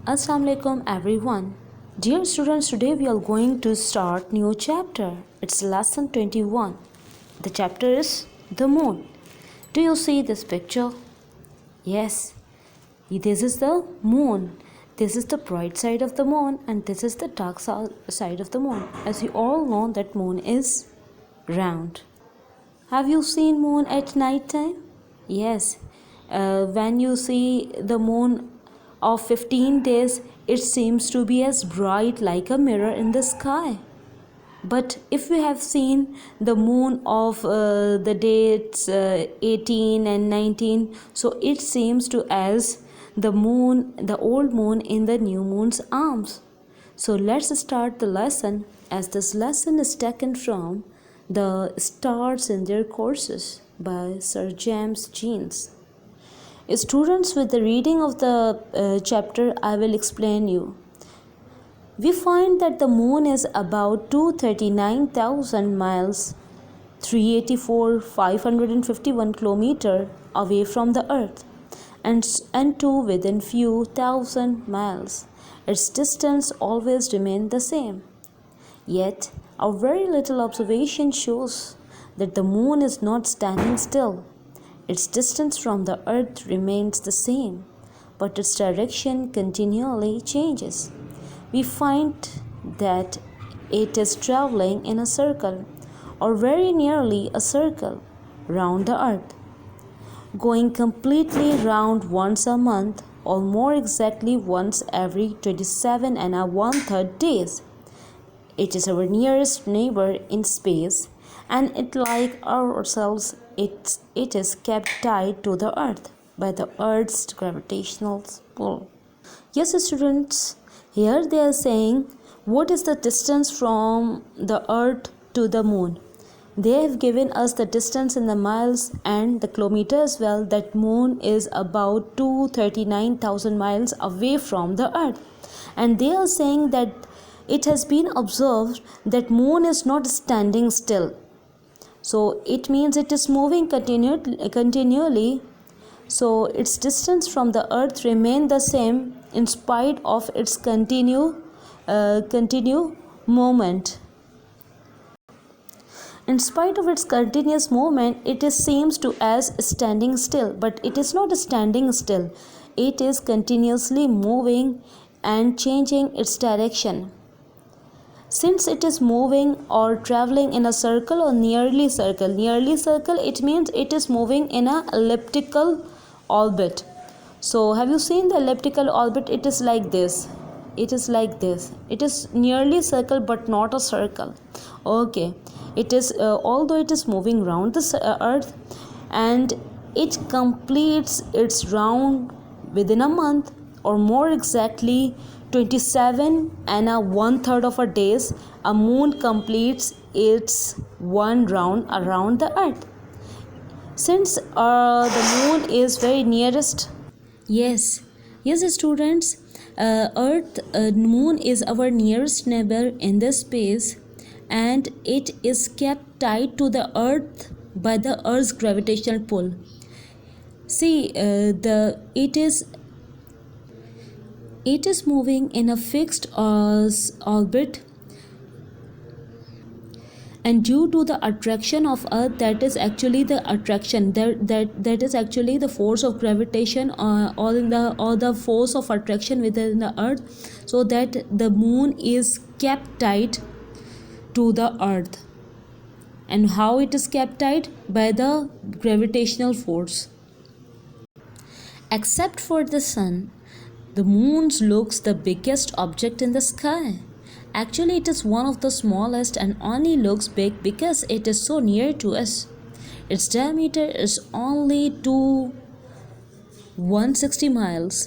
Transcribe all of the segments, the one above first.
Assalamu alaikum everyone. Dear students, today we are going to start new chapter. It's lesson 21. The chapter is the moon. Do you see this picture? Yes. This is the moon. This is the bright side of the moon and this is the dark side of the moon. As you all know that moon is round. Have you seen moon at night time? Yes. When you see the moon of 15 days, it seems to be as bright like a mirror in the sky. But if we have seen the moon of the dates 18 and 19, so it seems to as the moon, the old moon in the new moon's arms. So let's start the lesson, as this lesson is taken from the Stars in Their Courses by Sir James Jeans. Students, with the reading of the chapter, I will explain you. We find that the moon is about 239,000 miles, 384,551 kilometers away from the earth, and to within few thousand miles. Its distance always remains the same. Yet, our very little observation shows that the moon is not standing still. Its distance from the earth remains the same, but its direction continually changes. We find that it is traveling in a circle, or very nearly a circle, round the earth, going completely round once a month, or more exactly once every 27 and 1/3 days. It is our nearest neighbor in space, and it, like ourselves, it is kept tied to the earth by the earth's gravitational pull. Yes, students, here they are saying what is the distance from the earth to the moon. They have given us the distance in the miles and the kilometer as well, that moon is about 239,000 miles away from the earth. And they are saying that it has been observed that moon is not standing still. So it means it is moving continually. So its distance from the earth remain the same in spite of its continue movement. In spite of its continuous movement, it seems to as standing still, but it is not standing still. It is continuously moving and changing its direction. Since it is moving or traveling in a circle or nearly circle, it means it is moving in an elliptical orbit. So have you seen the elliptical orbit? It is like this. It is like this. It is nearly circle but not a circle. Okay. It is although it is moving round the earth, and it completes its round within a month, or more exactly 27 and 1/3 of a days. A moon completes its one round around the earth. Since the moon is very nearest, yes students, moon is our nearest neighbor in the space, and it is kept tied to the earth by the earth's gravitational pull. See, it is moving in a fixed orbit, and due to the attraction of earth, that is actually the attraction, that is actually the force of gravitation, or the force of attraction within the earth, so that the moon is kept tied to the earth. And how it is kept tied? By the gravitational force. Except for the sun, the moon looks the biggest object in the sky. Actually, it is one of the smallest and only looks big because it is so near to us. Its diameter is only 160 miles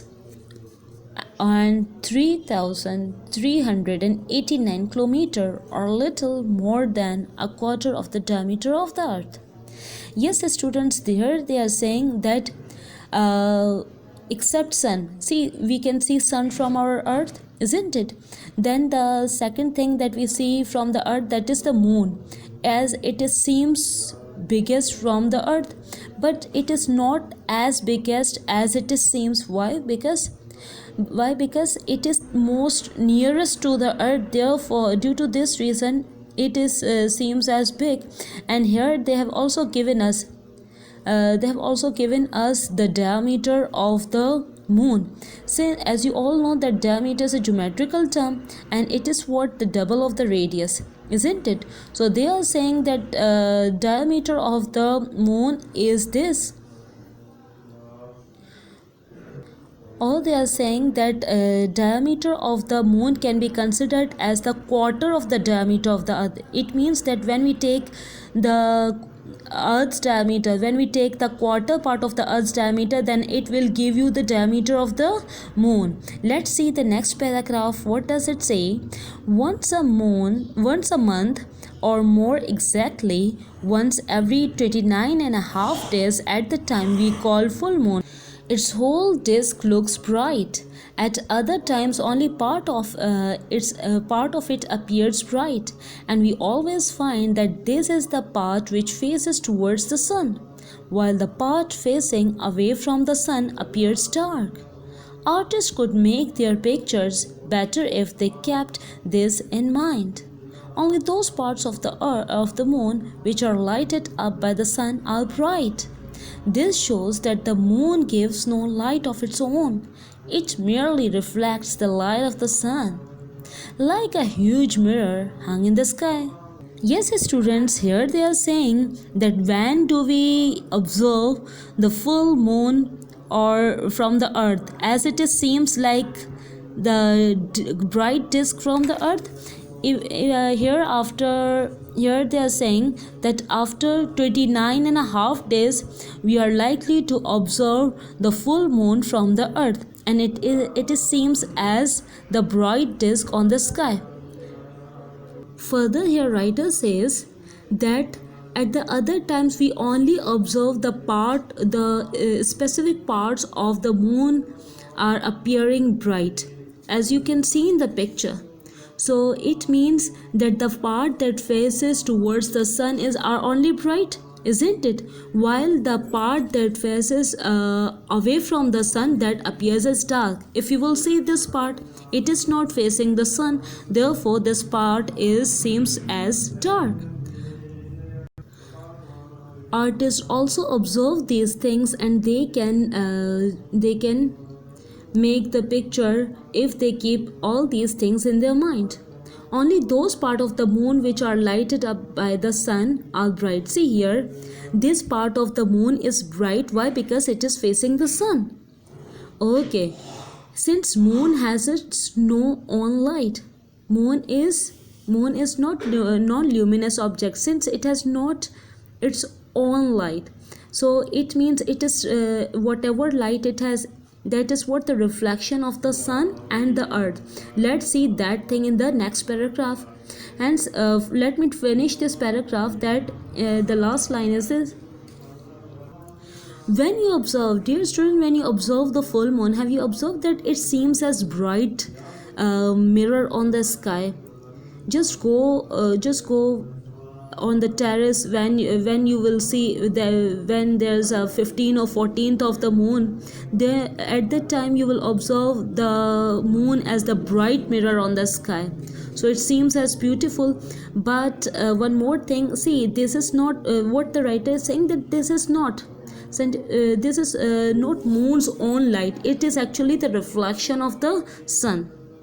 and 3,389 kilometers, or little more than a quarter of the diameter of the earth. Yes, students, here they are saying that except sun. See, we can see sun from our earth, isn't it? Then the second thing that we see from the earth, that is the moon, as it seems biggest from the earth, but it is not as biggest as it seems. Why? Because Why? Because it is most nearest to the earth, therefore due to this reason it is seems as big. And here they have also given us the diameter of the moon. Since, as you all know, that diameter is a geometrical term and it is what the double of the radius, isn't it? So they are saying that diameter of the moon is this, or they are saying that diameter of the moon can be considered as the quarter of the diameter of the earth. It means that when we take the earth's diameter, when we take the quarter part of the earth's diameter, then it will give you the diameter of the moon. Let's see the next paragraph. What does it say? Once a month, or more exactly once every 29.5 days, at the time we call full moon, its whole disk looks bright. At other times, only part of it appears bright, and we always find that this is the part which faces towards the sun, while the part facing away from the sun appears dark. Artists could make their pictures better if they kept this in mind. Only those parts of the moon which are lighted up by the sun are bright. This shows that the moon gives no light of its own. It merely reflects the light of the sun, like a huge mirror hung in the sky. Yes, students, here they are saying that when do we observe the full moon or from the earth, as it seems like the bright disk from the earth. Here they are saying that after 29.5 days we are likely to observe the full moon from the earth, and it seems as the bright disk on the sky. Further, here writer says that at the other times we only observe the specific parts of the moon are appearing bright, as you can see in the picture. So it means that the part that faces towards the sun are only bright, isn't it? While the part that faces away from the sun, that appears as dark. If you will see this part, it is not facing the sun, therefore this part seems as dark. Artists also observe these things, and they can make the picture if they keep all these things in their mind. Only those parts of the moon which are lighted up by the sun are bright. See here, this part of the moon is bright. Why? Because it is facing the sun. Okay, since moon has its no own light, moon is not non-luminous object, since it has not its own light. So it means it is whatever light it has, that is what the reflection of the sun and the earth. Let's see that thing in the next paragraph. Hence, let me finish this paragraph. That the last line is this: when you observe, dear student, when you observe the full moon, have you observed that it seems as bright mirror on the sky? Just go on the terrace when you will see when there's a 15th or 14th of the moon. There, at that time, you will observe the moon as the bright mirror on the sky. So it seems as beautiful. But one more thing, see, this is not what the writer is saying, that this is not moon's own light. It is actually the reflection of the sun.